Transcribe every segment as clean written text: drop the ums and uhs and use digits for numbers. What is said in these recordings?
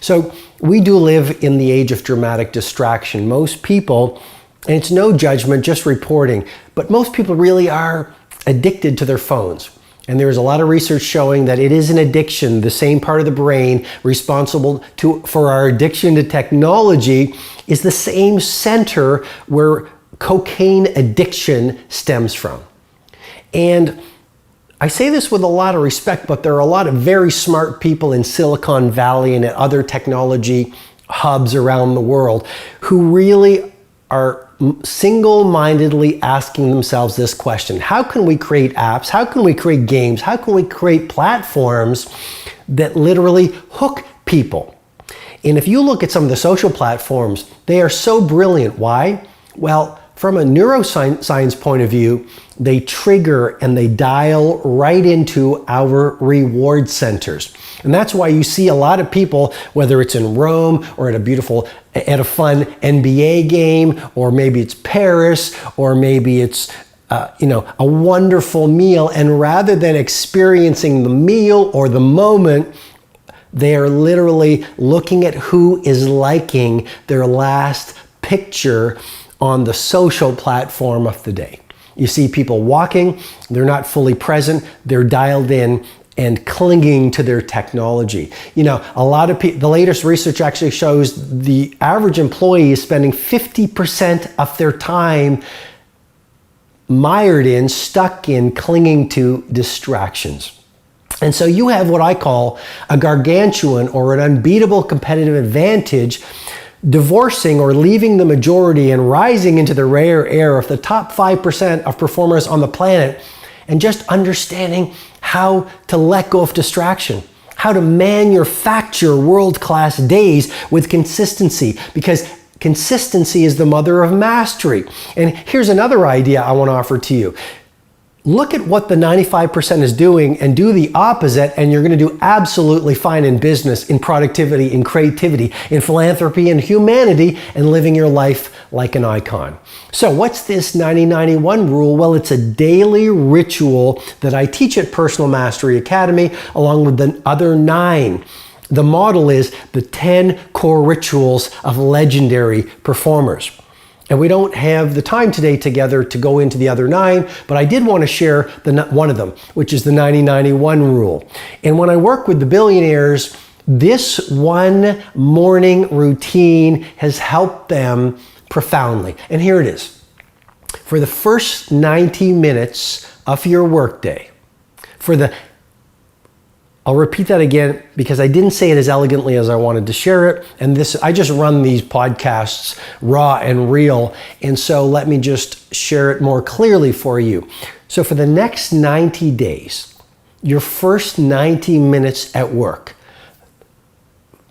So we do live in the age of dramatic distraction. Most people, and it's no judgment, just reporting, but most people really are addicted to their phones. And there's a lot of research showing that it is an addiction. The same part of the brain responsible for our addiction to technology is the same center where cocaine addiction stems from. And I say this with a lot of respect, but there are a lot of very smart people in Silicon Valley and at other technology hubs around the world who really are single-mindedly asking themselves this question: how can we create apps? How can we create games? How can we create platforms that literally hook people? And if you look at some of the social platforms, they are so brilliant. Why? Well, from a neuroscience point of view, they trigger and they dial right into our reward centers. And that's why you see a lot of people, whether it's in Rome or at a fun NBA game, or maybe it's Paris, or maybe it's a wonderful meal, and rather than experiencing the meal or the moment, they are literally looking at who is liking their last picture on the social platform of the day. You see people walking, they're not fully present, they're dialed in and clinging to their technology. A lot of people, the latest research actually shows the average employee is spending 50% of their time stuck in, clinging to distractions. And so you have what I call a gargantuan or an unbeatable competitive advantage, divorcing or leaving the majority and rising into the rare air of the top 5% of performers on the planet, and just understanding how to let go of distraction, how to manufacture world-class days with consistency, because consistency is the mother of mastery. And here's another idea I want to offer to you. Look at what the 95% is doing and do the opposite, and you're going to do absolutely fine in business, in productivity, in creativity, in philanthropy, and humanity, and living your life like an icon. So what's this 90-91 rule? Well, it's a daily ritual that I teach at Personal Mastery Academy along with the other 9. The model is the 10 core rituals of legendary performers. And we don't have the time today together to go into the other 9, but I did want to share one of them, which is the 90-91 rule. And when I work with the billionaires, this one morning routine has helped them profoundly. And here it is. For the first 90 minutes of your workday, I'll repeat that again because I didn't say it as elegantly as I wanted to share it. And I just run these podcasts raw and real. And so let me just share it more clearly for you. So for the next 90 days, your first 90 minutes at work,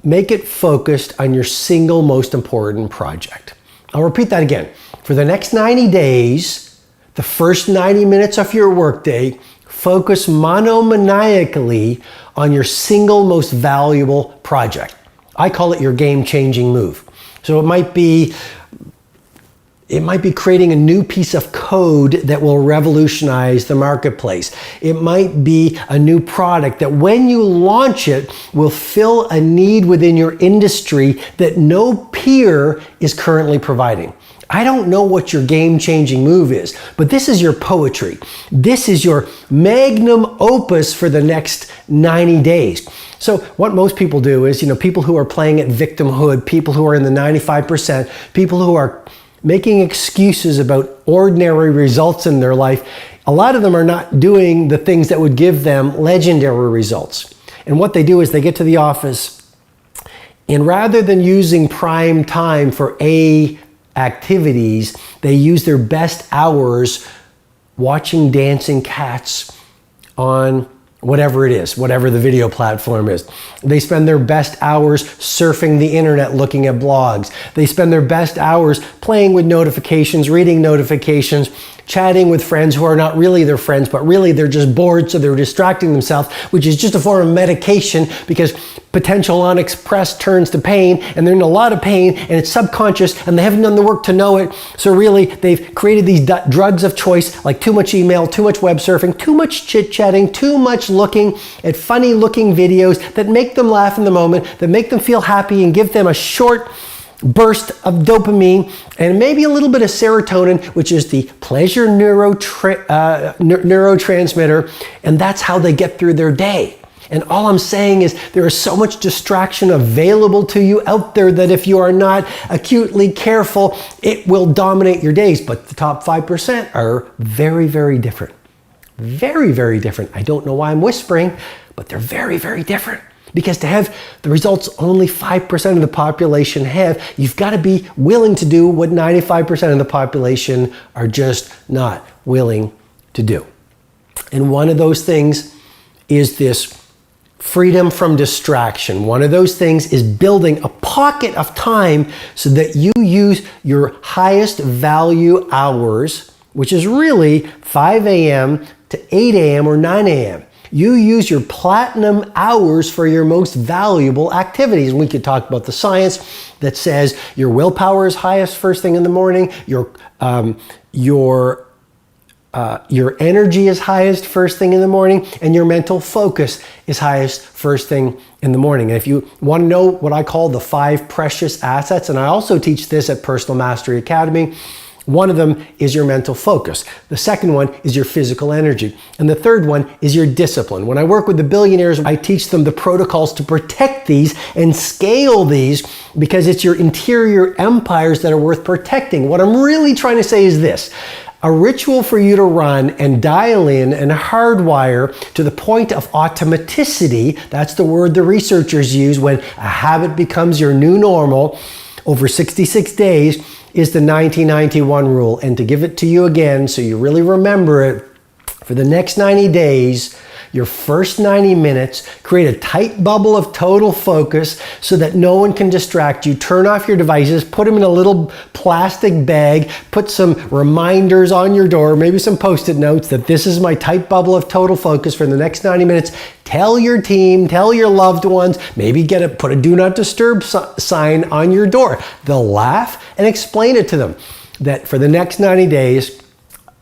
make it focused on your single most important project. I'll repeat that again. For the next 90 days, the first 90 minutes of your workday, focus monomaniacally on your single most valuable project. I call it your game-changing move. So it might be creating a new piece of code that will revolutionize the marketplace. It might be a new product that when you launch it will fill a need within your industry that no peer is currently providing. I don't know what your game-changing move is, but this is your poetry. This is your magnum opus for the next 90 days. So what most people do is, people who are playing at victimhood, people who are in the 95%, people who are making excuses about ordinary results in their life, a lot of them are not doing the things that would give them legendary results. And what they do is they get to the office, and rather than using prime time for activities, they use their best hours watching dancing cats on whatever it is, whatever the video platform is. They spend their best hours surfing the internet, looking at blogs. They spend their best hours playing with notifications, reading notifications, chatting with friends who are not really their friends, but really they're just bored, so they're distracting themselves, which is just a form of medication, because potential unexpressed turns to pain, and they're in a lot of pain, and it's subconscious, and they haven't done the work to know it. So really, they've created these drugs of choice, like too much email, too much web surfing, too much chit-chatting, too much looking at funny-looking videos that make them laugh in the moment, that make them feel happy and give them a short burst of dopamine and maybe a little bit of serotonin, which is the pleasure neurotransmitter, and that's how they get through their day. And all I'm saying is there is so much distraction available to you out there that if you are not acutely careful, it will dominate your days. But the top 5% are very, very different. Very, very different. I don't know why I'm whispering, but they're very, very different. Because to have the results only 5% of the population have, you've got to be willing to do what 95% of the population are just not willing to do. And one of those things is this freedom from distraction. One of those things is building a pocket of time so that you use your highest value hours, which is really 5 a.m. to 8 a.m. or 9 a.m. You use your platinum hours for your most valuable activities. And we could talk about the science that says your willpower is highest first thing in the morning, your energy is highest first thing in the morning, and your mental focus is highest first thing in the morning. And if you want to know what I call the 5 precious assets, and I also teach this at Personal Mastery Academy, one of them is your mental focus. The second one is your physical energy. And the third one is your discipline. When I work with the billionaires, I teach them the protocols to protect these and scale these, because it's your interior empires that are worth protecting. What I'm really trying to say is this: a ritual for you to run and dial in and hardwire to the point of automaticity, that's the word the researchers use when a habit becomes your new normal, over 66 days, is the 90-91 rule. And to give it to you again so you really remember it, for the next 90 days, your first 90 minutes, create a tight bubble of total focus so that no one can distract you. Turn off your devices, put them in a little plastic bag, put some reminders on your door, maybe some post-it notes that this is my tight bubble of total focus for the next 90 minutes. Tell your team, tell your loved ones, maybe put a do not disturb sign on your door. They'll laugh, and explain it to them that for the next 90 days,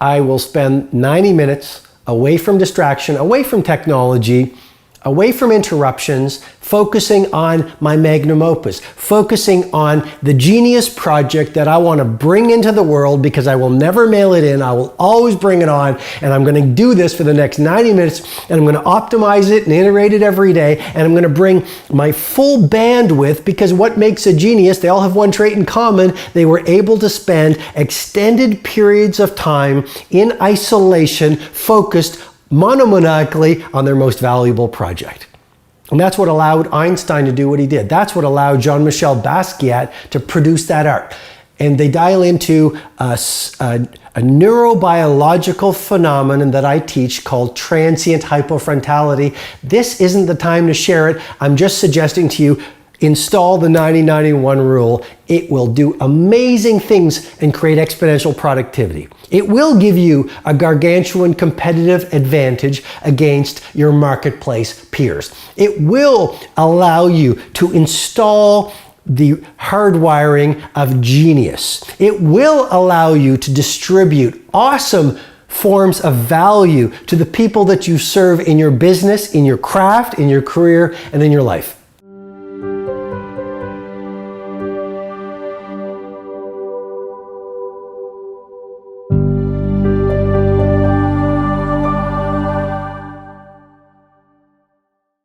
I will spend 90 minutes away from distraction, away from technology, away from interruptions, focusing on my magnum opus, focusing on the genius project that I want to bring into the world, because I will never mail it in. I will always bring it on, and I'm going to do this for the next 90 minutes, and I'm going to optimize it and iterate it every day, and I'm going to bring my full bandwidth, because what makes a genius, they all have one trait in common: they were able to spend extended periods of time in isolation, focused monomaniacally on their most valuable project. And that's what allowed Einstein to do what he did. That's what allowed Jean-Michel Basquiat to produce that art. And they dial into a neurobiological phenomenon that I teach called transient hypofrontality. This isn't the time to share it. I'm just suggesting to you, install the 90-91 rule. It will do amazing things and create exponential productivity. It will give you a gargantuan competitive advantage against your marketplace peers. It will allow you to install the hardwiring of genius. It will allow you to distribute awesome forms of value to the people that you serve in your business, in your craft, in your career, and in your life.